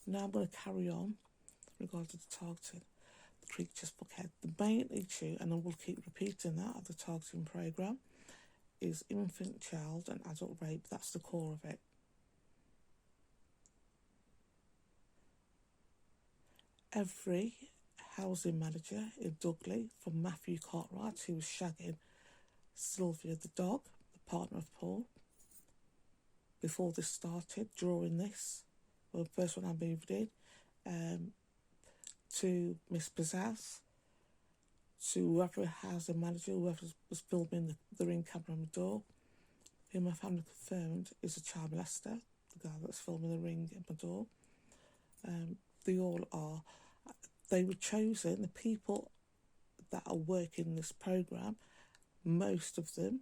Now I'm going to carry on regarding the targeting the creatures bucket. The main issue, and I will keep repeating that, of the targeting programme is infant, child and adult rape. That's the core of it. Every housing manager in Dudley, from Matthew Cartwright, who was shagging Sylvia the dog, the partner of Paul, before this started, during this, well, the first one I moved in, to Miss Pizzazz, to whoever housing manager, whoever was filming the ring camera on the door, who my family confirmed is a child molester, the guy that's filming the ring in my door. They all are. They were chosen, the people that are working this programme, most of them,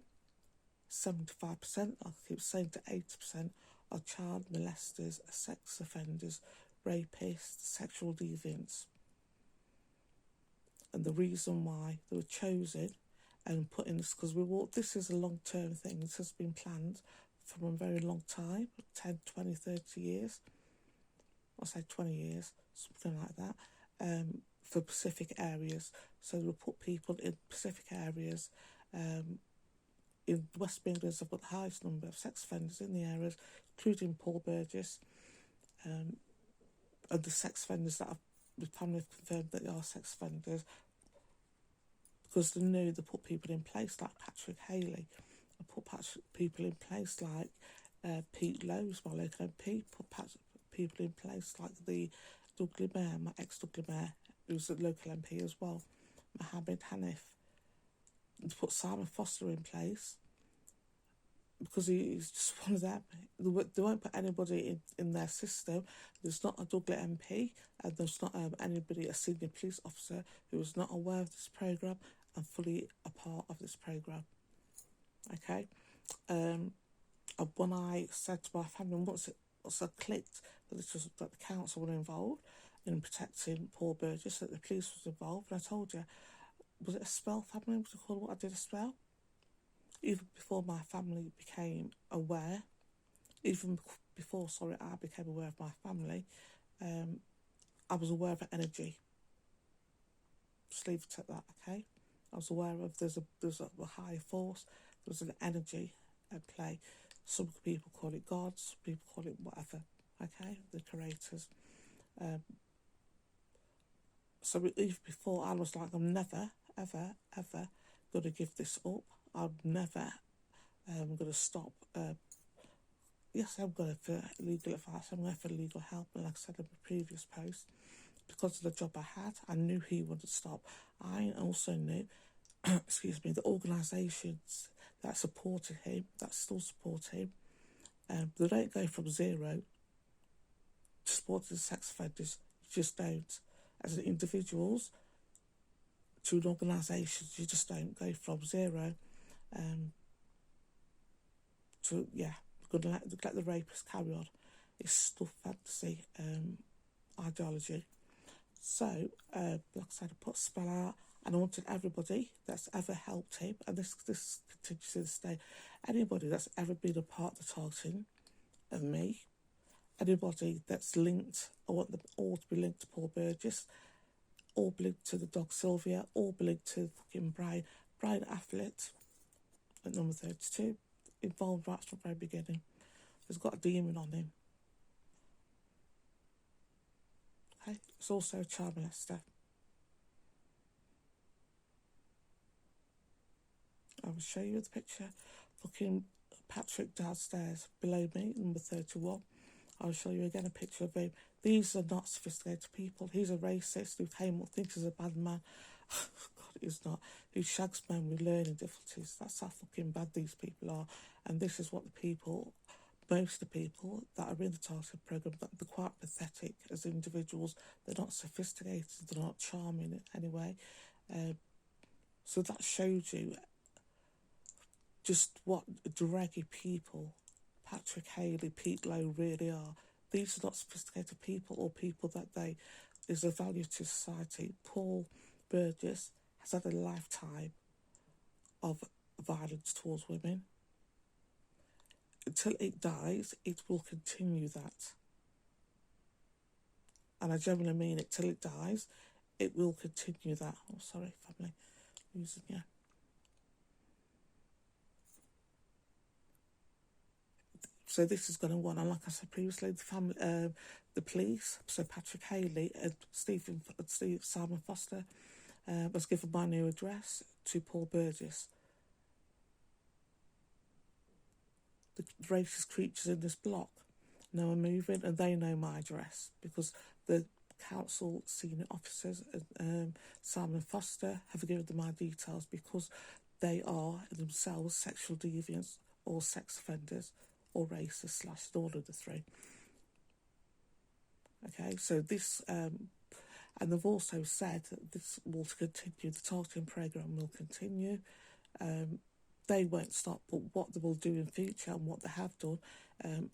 75%, I keep saying to 80%, are child molesters, sex offenders, rapists, sexual deviants. And the reason why they were chosen and put in this, because this is a long-term thing. This has been planned for a very long time, 10, 20, 30 years. I'll say 20 years, something like that, for Pacific areas. So we'll put people in Pacific areas. In West Midlands, I've got the highest number of sex offenders in the areas, including Paul Burgess, and the sex offenders that the family have confirmed that they are sex offenders, because they knew they put people in place like Patrick Haley, and put people in place like Pete Lowe's, my local MP, put people in place like the Dudley Mayor, my ex-Dudley Mayor, who's a local MP as well, Mohammed Hanif. To put Simon Foster in place, because he's just one of them. They won't put anybody in their system. There's not a Dudley MP, and there's not anybody, a senior police officer, who is not aware of this programme and fully a part of this programme. Okay? And when I said to my family, once I clicked that the council were involved in protecting Paul Burgess, that the police was involved, and I told you, was it a spell family? Was it called what I did a spell? Even before my family became aware, I became aware of my family, I was aware of an energy. Just leave it at that, okay? I was aware of there's a higher force, there's an energy at play. Some people call it God, some people call it whatever, okay? The creators. So even before, I was like, I'm never, ever, ever going to give this up. I'm never going to stop. Yes, I'm going for legal advice. I'm going for legal help. And like I said in the previous post, because of the job I had, I knew he wouldn't stop. I also knew, the organisations that supported him, that still support him, they don't go from zero to supporting sex offenders. You just don't. As individuals to an organisation, you just don't go from zero to, we're going to let the rapists carry on. It's still fantasy ideology. So, like I said, I put a spell out, and I wanted everybody that's ever helped him, and this continues to this day, anybody that's ever been a part of the targeting of me, anybody that's linked, I want them all to be linked to Paul Burgess, all be linked to the dog Sylvia, all be linked to fucking Brian Affleck at number 32, involved right from the very beginning. He's got a demon on him. Okay, it's also a child molester. I will show you the picture. Fucking Patrick downstairs below me, number 31. I'll show you again a picture of him. These are not sophisticated people. He's a racist who came up, thinks he's a bad man. God, he's not. Who shags men with learning difficulties. That's how fucking bad these people are. And this is what most of the people that are in the targeted programme, they're quite pathetic as individuals. They're not sophisticated. They're not charming in any way. So that shows you just what draggy people Patrick Haley, Pete Lowe really are. These are not sophisticated people or people that is of value to society. Paul Burgess has had a lifetime of violence towards women. Until it dies, it will continue that. and I generally mean it till it dies, it will continue that. Oh, sorry, family, using you. So this is going to want, and like I said previously, the family, the police, so Patrick Haley and Simon Foster, was given my new address to Paul Burgess. The racist creatures in this block know I'm moving, and they know my address because the council senior officers and Simon Foster have given them my details because they are themselves sexual deviants or sex offenders or racist / all of the three. Okay, so this, and they've also said that this will continue, the targeting programme will continue. They won't stop, but what they will do in future and what they have done,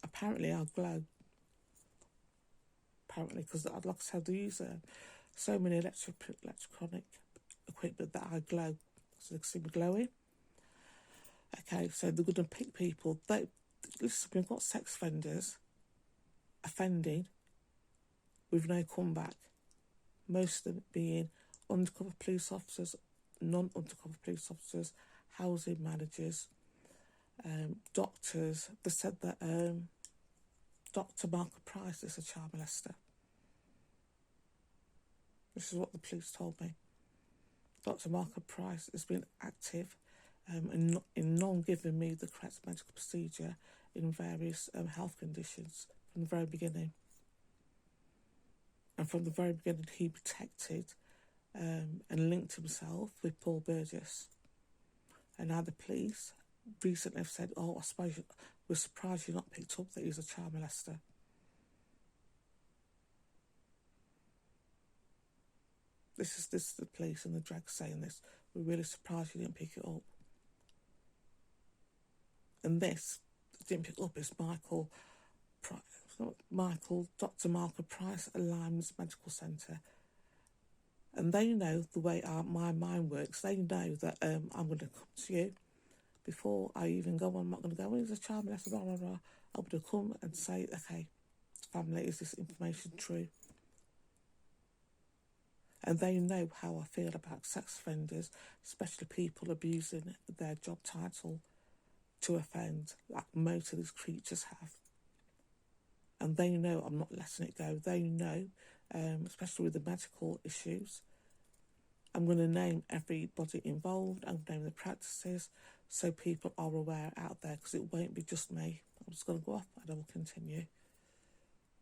apparently our Glow, because like I said, they use so many electronic equipment that I glow, so they can see me glowing. Okay, so they're going to pick people. Listen, we've got sex offenders offending with no comeback. Most of them being undercover police officers, non-undercover police officers, housing managers, doctors. They said that Dr. Mark Price is a child molester. This is what the police told me. Dr. Mark Price has been active in not giving me the correct medical procedure in various health conditions from the very beginning. And from the very beginning, he protected and linked himself with Paul Burgess. And now the police recently have said, oh, I suppose we're surprised you're not picked up that he's a child molester. This is the police and the drag saying this. We're really surprised you didn't pick it up. And this didn't pick up is Michael, Dr. Michael Price at Lyme's Medical Centre. And they know the way my mind works. They know that I'm going to come to you before I even go on. I'm not going to go, well, he's a child molester, blah, blah, blah. I'm going to come and say, okay, family, is this information true? And they know how I feel about sex offenders, especially people abusing their job title to offend, like most of these creatures have. And they know I'm not letting it go. They know, especially with the medical issues, I'm going to name everybody involved. I'm going to name the practices so people are aware out there, because it won't be just me. I'm just going to go off and I will continue.